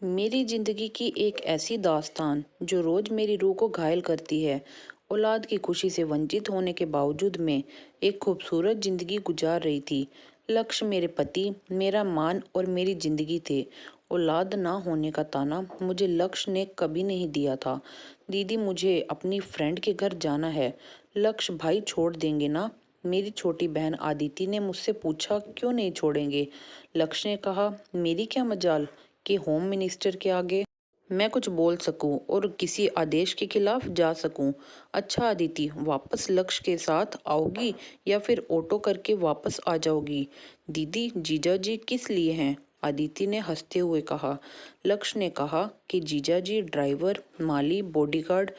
मेरी ज़िंदगी की एक ऐसी दास्तान जो रोज़ मेरी रूह को घायल करती है। औलाद की खुशी से वंचित होने के बावजूद मैं एक खूबसूरत ज़िंदगी गुजार रही थी। लक्ष्य मेरे पति, मेरा मान और मेरी ज़िंदगी थे। औलाद ना होने का ताना मुझे लक्ष्य ने कभी नहीं दिया था। दीदी, मुझे अपनी फ्रेंड के घर जाना है। लक्ष्य भाई छोड़ देंगे ना? मेरी छोटी बहन आदिति ने मुझसे पूछा, क्यों नहीं छोड़ेंगे? लक्ष्य ने कहा, मेरी क्या मजाल कि होम मिनिस्टर के आगे मैं कुछ बोल सकूं और किसी आदेश के खिलाफ जा सकूं। अच्छा अदिति, वापस लक्ष्य के साथ आओगी या फिर ऑटो करके वापस आ जाओगी? दीदी, जीजा जी किस लिए हैं? अदिति ने हंसते हुए कहा। लक्ष्य ने कहा कि जीजा जी ड्राइवर, माली, बॉडीगार्ड,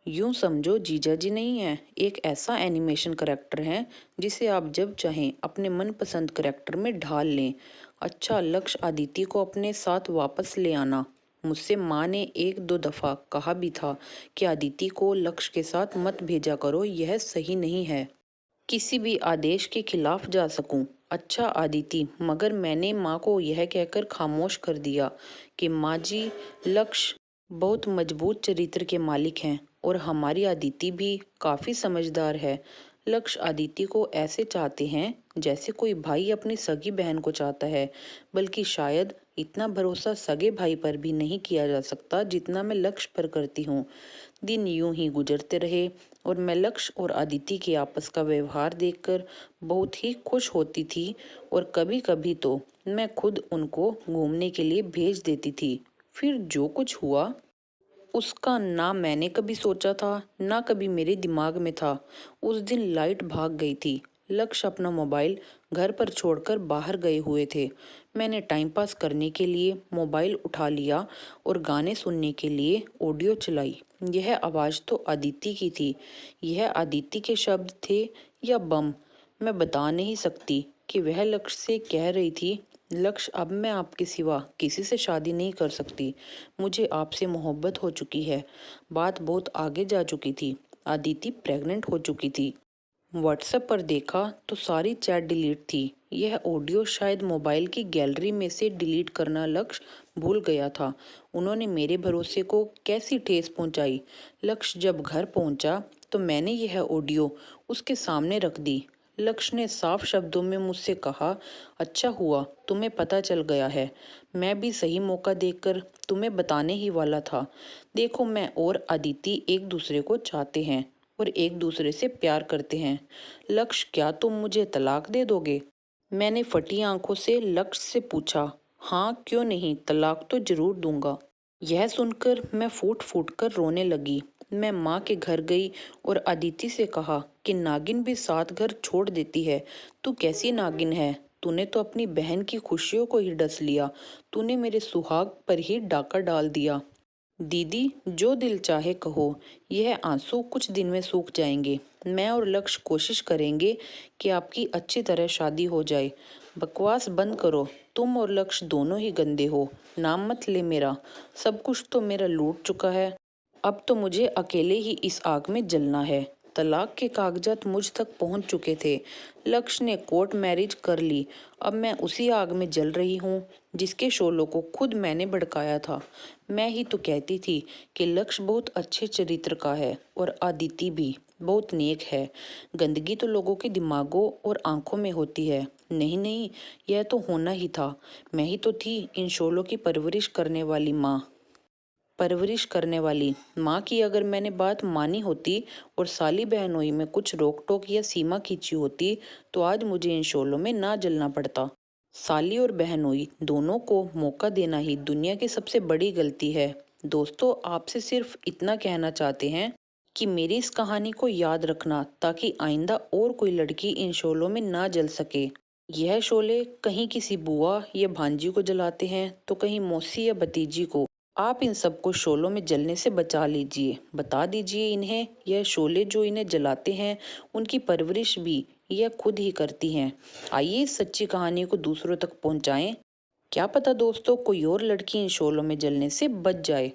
यूं समझो जीजा जी नहीं है, एक ऐसा एनिमेशन करेक्टर है जिसे आप जब चाहें अपने मनपसंद करेक्टर में ढाल लें। अच्छा लक्ष्य, अदिति को अपने साथ वापस ले आना। मुझसे माँ ने एक दो दफ़ा कहा भी था कि अदिति को लक्ष्य के साथ मत भेजा करो, यह सही नहीं है। किसी भी आदेश के खिलाफ जा सकूं। अच्छा अदिति, मगर मैंने माँ को यह कहकर खामोश कर दिया कि माँ जी, लक्ष्य बहुत मजबूत चरित्र के मालिक हैं और हमारी अदिति भी काफ़ी समझदार है। लक्ष्य अदिति को ऐसे चाहते हैं जैसे कोई भाई अपनी सगी बहन को चाहता है, बल्कि शायद इतना भरोसा सगे भाई पर भी नहीं किया जा सकता जितना मैं लक्ष्य पर करती हूँ। दिन यूं ही गुजरते रहे और मैं लक्ष्य और अदिति के आपस का व्यवहार देखकर बहुत ही खुश होती थी और कभी कभी तो मैं खुद उनको घूमने के लिए भेज देती थी। फिर जो कुछ हुआ उसका ना मैंने कभी सोचा था, ना कभी मेरे दिमाग में था। उस दिन लाइट भाग गई थी। लक्ष्य अपना मोबाइल घर पर छोड़कर बाहर गए हुए थे। मैंने टाइम पास करने के लिए मोबाइल उठा लिया और गाने सुनने के लिए ऑडियो चलाई। यह आवाज़ तो अदिति की थी। यह अदिति के शब्द थे या बम, मैं बता नहीं सकती कि वह लक्ष्य से कह रही थी, लक्ष्य, अब मैं आपके सिवा किसी से शादी नहीं कर सकती। मुझे आपसे मोहब्बत हो चुकी है। बात बहुत आगे जा चुकी थी। अदिति प्रेग्नेंट हो चुकी थी। व्हाट्सएप पर देखा तो सारी चैट डिलीट थी। यह ऑडियो शायद मोबाइल की गैलरी में से डिलीट करना लक्ष्य भूल गया था। उन्होंने मेरे भरोसे को कैसी ठेस पहुंचाई। लक्ष्य जब घर पहुंचा तो मैंने यह ऑडियो उसके सामने रख दी। लक्ष्य ने साफ शब्दों में मुझसे कहा, अच्छा हुआ तुम्हें पता चल गया है। मैं भी सही मौका देखकर तुम्हें बताने ही वाला था। देखो, मैं और अदिति एक दूसरे को चाहते हैं और एक दूसरे से प्यार करते हैं। लक्ष्य, क्या तुम मुझे तलाक दे दोगे? मैंने फटी आंखों से लक्ष्य से पूछा। हाँ, क्यों नहीं, तलाक तो जरूर दूंगा। यह सुनकर मैं फूट फूट कर रोने लगी। मैं माँ के घर गई और अदिति से कहा कि नागिन भी साथ घर छोड़ देती है। तू कैसी नागिन है? तूने तो अपनी बहन की खुशियों को ही डस लिया। तूने मेरे सुहाग पर ही डाका डाल दिया। दीदी, जो दिल चाहे कहो, यह आंसू कुछ दिन में सूख जाएंगे। मैं और लक्ष्य कोशिश करेंगे कि आपकी अच्छी तरह शादी हो जाए। बकवास बंद करो, तुम और लक्ष्य दोनों ही गंदे हो। नाम मत ले मेरा, सब कुछ तो मेरा लूट चुका है। अब तो मुझे अकेले ही इस आग में जलना है। तलाक के कागजात मुझ तक पहुंच चुके थे। लक्ष्य ने कोर्ट मैरिज कर ली। अब मैं उसी आग में जल रही हूँ जिसके शोलों को खुद मैंने भड़काया था। मैं ही तो कहती थी कि लक्ष्य बहुत अच्छे चरित्र का है और अदिति भी बहुत नेक है। गंदगी तो लोगों के दिमागों और आंखों में होती है। नहीं नहीं, यह तो होना ही था। मैं ही तो थी इन शोलों की परवरिश करने वाली माँ की। अगर मैंने बात मानी होती और साली बहनोई में कुछ रोक टोक या सीमा खींची होती तो आज मुझे इन शोलों में ना जलना पड़ता। साली और बहनोई दोनों को मौका देना ही दुनिया की सबसे बड़ी गलती है। दोस्तों, आपसे सिर्फ इतना कहना चाहते हैं कि मेरी इस कहानी को याद रखना ताकि आइंदा और कोई लड़की इन शोलों में ना जल सके। यह शोले कहीं किसी बुआ या भांजी को जलाते हैं तो कहीं मौसी या भतीजी को। आप इन सबको शोलों में जलने से बचा लीजिए। बता दीजिए इन्हें, यह शोले जो इन्हें जलाते हैं उनकी परवरिश भी यह खुद ही करती हैं। आइए इस सच्ची कहानी को दूसरों तक पहुंचाएं। क्या पता दोस्तों, कोई और लड़की इन शोलों में जलने से बच जाए।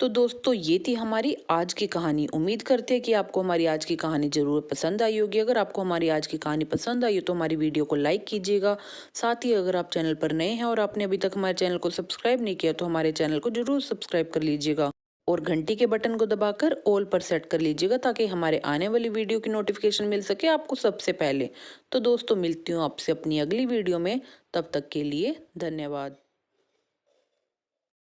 तो दोस्तों ये थी हमारी आज की कहानी। उम्मीद करते हैं कि आपको हमारी आज की कहानी ज़रूर पसंद आई होगी। अगर आपको हमारी आज की कहानी पसंद आई हो तो हमारी वीडियो को लाइक कीजिएगा। साथ ही अगर आप चैनल पर नए हैं और आपने अभी तक हमारे चैनल को सब्सक्राइब नहीं किया तो हमारे चैनल को ज़रूर सब्सक्राइब कर लीजिएगा और घंटी के बटन को दबाकर ऑल पर सेट कर लीजिएगा ताकि हमारे आने वाली वीडियो की नोटिफिकेशन मिल सके आपको सबसे पहले। तो दोस्तों मिलती हूँ आपसे अपनी अगली वीडियो में। तब तक के लिए धन्यवाद।